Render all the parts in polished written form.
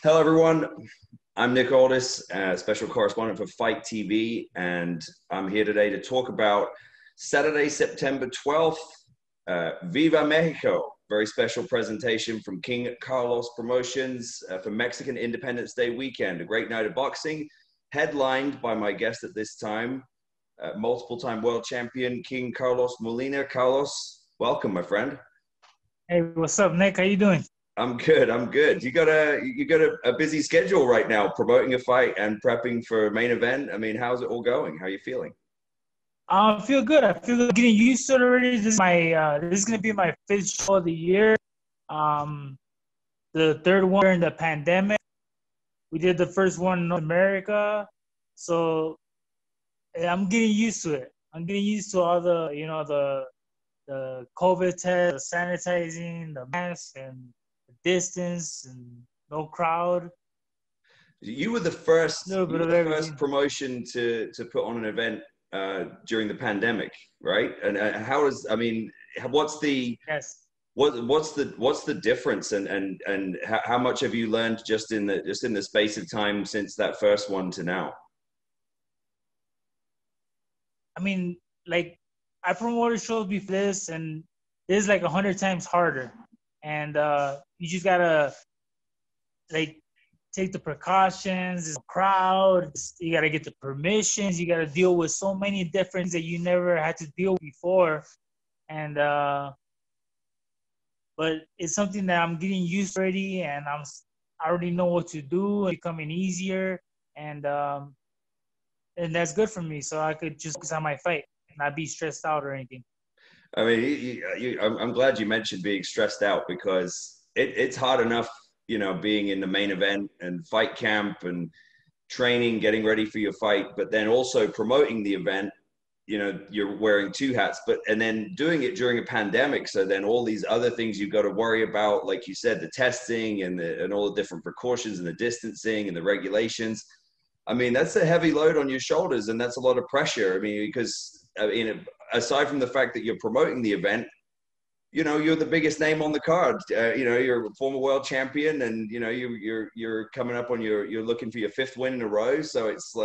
Hello, everyone. I'm Nick Aldis, special correspondent for FITE TV, and I'm here today to talk about Saturday, September 12th, Viva Mexico. Very special presentation from King Carlos Promotions for Mexican Independence Day weekend. A great night of boxing, headlined by my guest at this time, multiple-time world champion King Carlos Molina. Carlos, welcome, my friend. Hey, what's up, Nick? How you doing? I'm good. I'm good. You got a busy schedule right now, promoting a fight and prepping for a main event. I mean, how's it all going? How are you feeling? I feel good. I feel good. Getting used to it already. This is gonna be my fifth show of the year. The third one during the pandemic. We did the first one in North America, so I'm getting used to it. I'm getting used to all the COVID test, the sanitizing, the mask, and the distance, and no crowd. You were the first. A little bit You were of the everything. first promotion to put on an event during the pandemic, right? And what's the Yes. what's the difference, and how much have you learned just in the space of time since that first one to now? I mean, like, I promoted shows before this, and this is like 100 times harder. And you just gotta like take the precautions. It's a crowd. You gotta get the permissions. You gotta deal with so many different things that you never had to deal with before. And but it's something that I'm getting used to already, and I already know what to do. It's becoming easier, and that's good for me. So I could just focus on my fight, not be stressed out or anything. I mean, I'm glad you mentioned being stressed out, because it's hard enough, being in the main event and fight camp and training, getting ready for your fight, but then also promoting the event. You're wearing two hats, and then doing it during a pandemic. So then all these other things you've got to worry about, like you said, the testing and all the different precautions and the distancing and the regulations. I mean, that's a heavy load on your shoulders, and that's a lot of pressure. I mean, because aside from the fact that you're promoting the event, you're the biggest name on the card. You're a former world champion, and you're coming up on you're looking for your fifth win in a row. So it's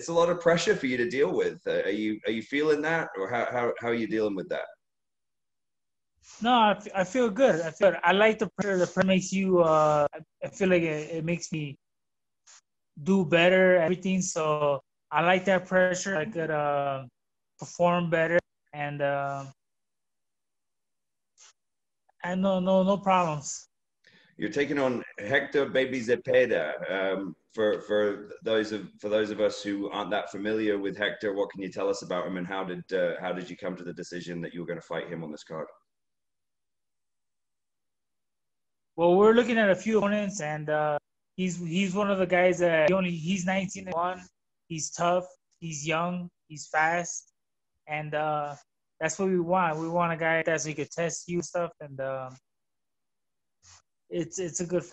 a lot of pressure for you to deal with. Are you feeling that, or how are you dealing with that? No, I feel good. I like the pressure. The pressure makes you. I feel like it makes me do better at everything. So I like that pressure. I could perform better, and no problems. You're taking on Hector Baby Zepeda. For those of us who aren't that familiar with Hector, what can you tell us about him, and how did you come to the decision that you were going to fight him on this card? Well, we're looking at a few opponents, and he's one of the guys that he's 19-1. He's tough. He's young. He's fast, and that's what we want. We want a guy that so he could test you and stuff, and it's a good.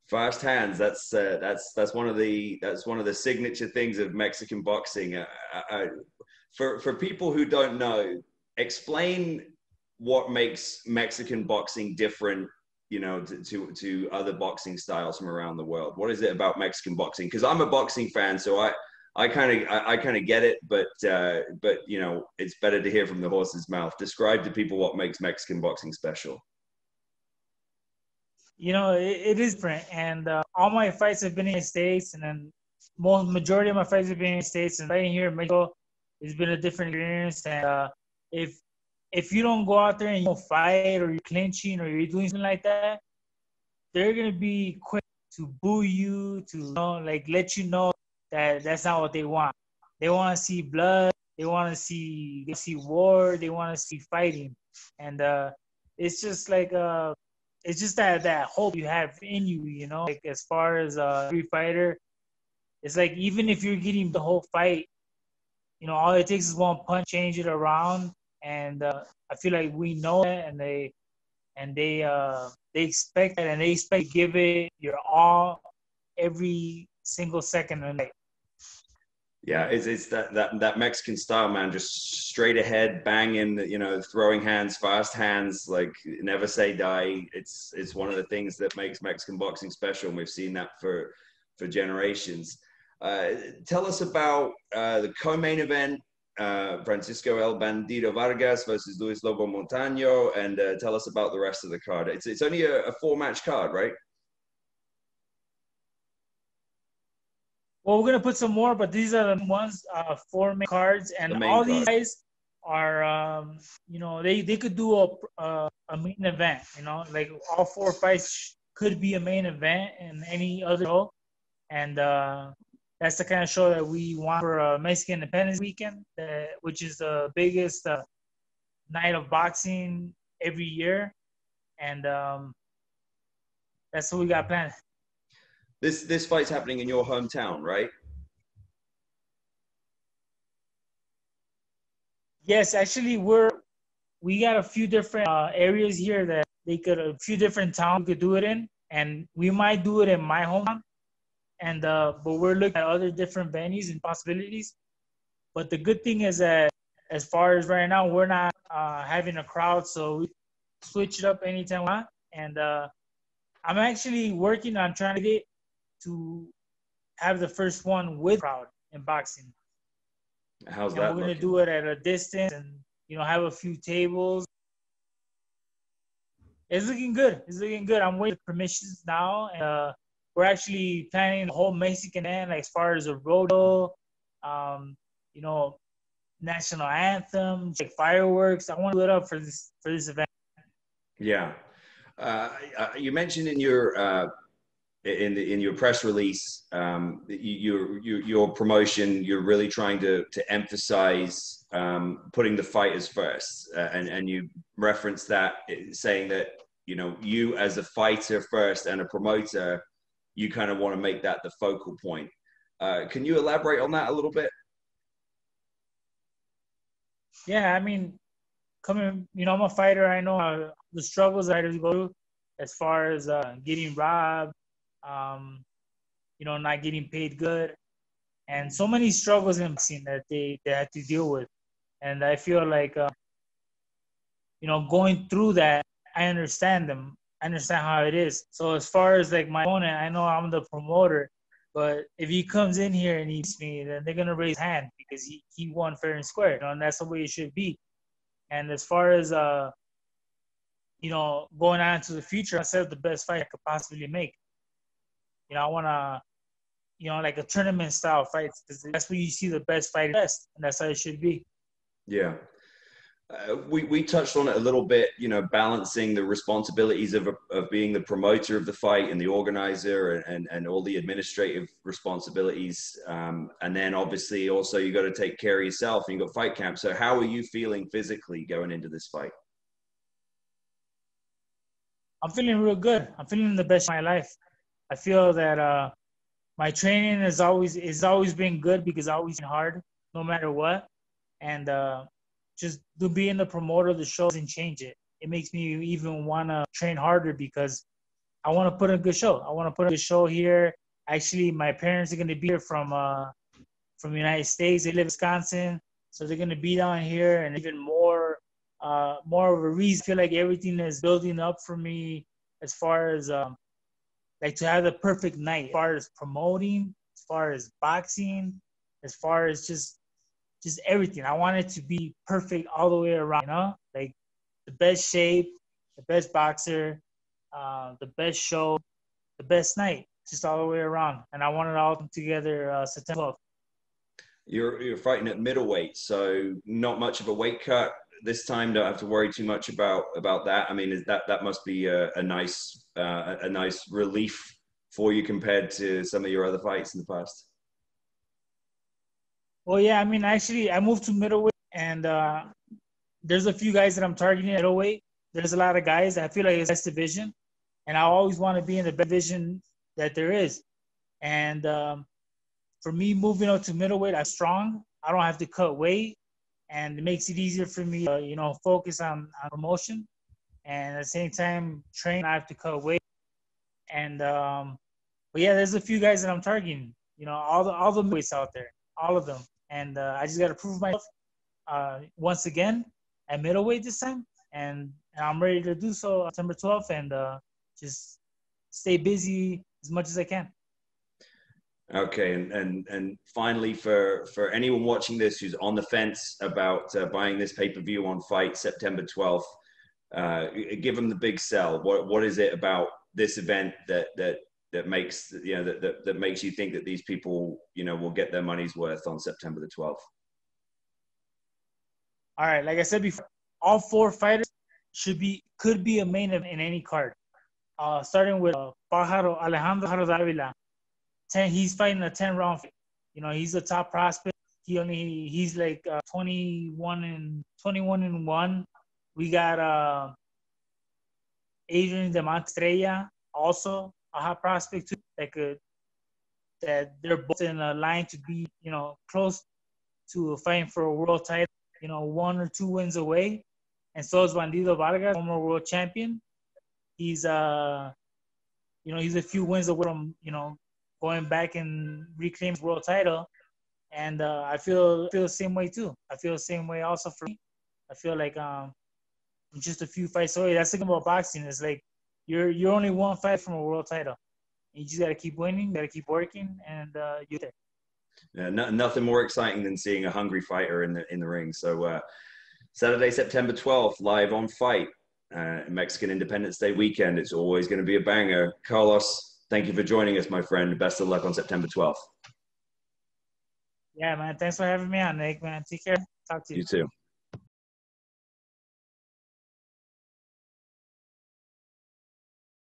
Fast hands. That's one of the signature things of Mexican boxing. For people who don't know, explain what makes Mexican boxing different, to other boxing styles from around the world. What is it about Mexican boxing? Because I'm a boxing fan, so I kind of get it, but it's better to hear from the horse's mouth. Describe to people what makes Mexican boxing special. It is different, and all my fights have been in the States, and then majority of my fights have been in the States, and right here in Mexico, it's been a different experience. And if you don't go out there and you don't fight, or you're clinching, or you're doing something like that, they're gonna be quick to boo you, to let you know that that's not what they want. They want to see blood. They want to see war. They want to see fighting, and it's just like it's just that hope you have in you. Like, as far as every fighter, it's like, even if you're getting the whole fight, all it takes is one punch, change it around, and I feel like we know that, and they expect that, and they expect to give it your all every single second of the night. Yeah, it's that Mexican style, man, just straight ahead, banging, you know, throwing hands, fast hands, like never say die. It's one of the things that makes Mexican boxing special, and we've seen that for generations. Uh, Tell us about the co-main event, Francisco El Bandido Vargas versus Luis Lobo Montano, and tell us about the rest of the card. It's only a four-match card, right? Well, we're gonna put some more, but these are the ones, four main cards, The and main all these card. guys are, you know, they could do a main event. You know, like all four fights could be a main event in any other show, and that's the kind of show that we want for Mexican Independence Weekend, which is the biggest night of boxing every year, and that's what we got planned. This fight's happening in your hometown, right? Yes, actually, we got a few different areas here that a few different towns we could do it in, and we might do it in my hometown, and but we're looking at other different venues and possibilities. But the good thing is that as far as right now, we're not having a crowd, so we switch it up anytime we want. And I'm actually working on trying to get to have the first one with crowd in boxing. How's And that we're gonna looking? do it at a distance, and you know, have a few tables. It's looking good. It's looking good. I'm waiting for permissions now, and we're actually planning the whole Mexican end, like as far as a rodeo, you know, national anthem, like fireworks. I want to do it up for this event. Yeah. You mentioned in your in your press release, your promotion, you're really trying to emphasize putting the fighters first, and you referenced that, saying that, you know, you as a fighter first and a promoter, you kind of want to make that the focal point. Can you elaborate on that a little bit? Yeah, I mean, coming, you know, I'm a fighter. I know the struggles fighters go through as far as getting robbed, um, you know, not getting paid good, and so many struggles in boxing that they had to deal with. And I feel like, you know, going through that, I understand them. I understand how it is. So as far as like my opponent, I know I'm the promoter, but if he comes in here and he beats me, then they're gonna raise his hand because he won fair and square, you know, and that's the way it should be. And as far as you know, going on to the future, I said the best fight I could possibly make. You know, I wanna, you know, like a tournament style fights, because that's where you see the best fight best, and that's how it should be. Yeah. We touched on it a little bit, you know, balancing the responsibilities of being the promoter of the fight and the organizer, and all the administrative responsibilities. And then obviously also you got to take care of yourself, and you got fight camp. So how are you feeling physically going into this fight? I'm feeling real good. I'm feeling the best of my life. I feel that my training is always been good because I always been hard no matter what, and just to being the promoter of the show doesn't change it. It makes me even want to train harder because I want to put in a good show. I want to put in a good show here. Actually, my parents are going to be here from the United States. They live in Wisconsin, so they're going to be down here, and even more of a reason. I feel like everything is building up for me as far as like to have the perfect night, as far as promoting, as far as boxing, as far as just everything. I want it to be perfect all the way around, you know, like the best shape, the best boxer, the best show, the best night, just all the way around. And I want it all together September 12th. You're fighting at middleweight, so not much of a weight cut this time. Don't have to worry too much about that. I mean, that must be a nice relief for you compared to some of your other fights in the past. Well, yeah, I mean, actually, I moved to middleweight, and there's a few guys that I'm targeting at middleweight. There's a lot of guys. I feel like it's the best division, and I always want to be in the best division that there is. And for me, moving up to middleweight, I'm strong. I don't have to cut weight, and it makes it easier for me to, you know, focus on promotion, and at the same time, train. I have to cut weight, and but yeah, there's a few guys that I'm targeting. You know, all the weights out there. all of them. And I just got to prove myself once again at middleweight this time. And I'm ready to do so September 12th and just stay busy as much as I can. Okay, and finally, for anyone watching this who's on the fence about buying this pay-per-view on FITE September 12th, give them the big sell. What is it about this event that makes that makes you think that these people will get their money's worth on September the 12th? All right, like I said before, all 4 fighters could be a main event in any card. Starting with Pajaro, Alejandro Davila. He's fighting a 10-round fight. He's a top prospect. He's like 21-1. We got Adrian Diamante, Estrella, also a hot prospect too. That they're both in a line to be close to fighting for a world title. 1 or 2 wins away. And so is Bandido Vargas, former world champion. He's he's a few wins away from going back and reclaiming his world title. And I feel the same way too. I feel the same way also for me. I feel like I'm just a few fights away. That's the thing about boxing. It's like you're only 1 fight from a world title. You just got to keep winning, got to keep working, and you're there. Yeah, nothing more exciting than seeing a hungry fighter in the ring. So Saturday, September 12th, live on FITE, Mexican Independence Day weekend. It's always going to be a banger. Carlos, thank you for joining us, my friend. Best of luck on September 12th. Yeah, man. Thanks for having me on, Nick, man. Take care. Talk to you. You too.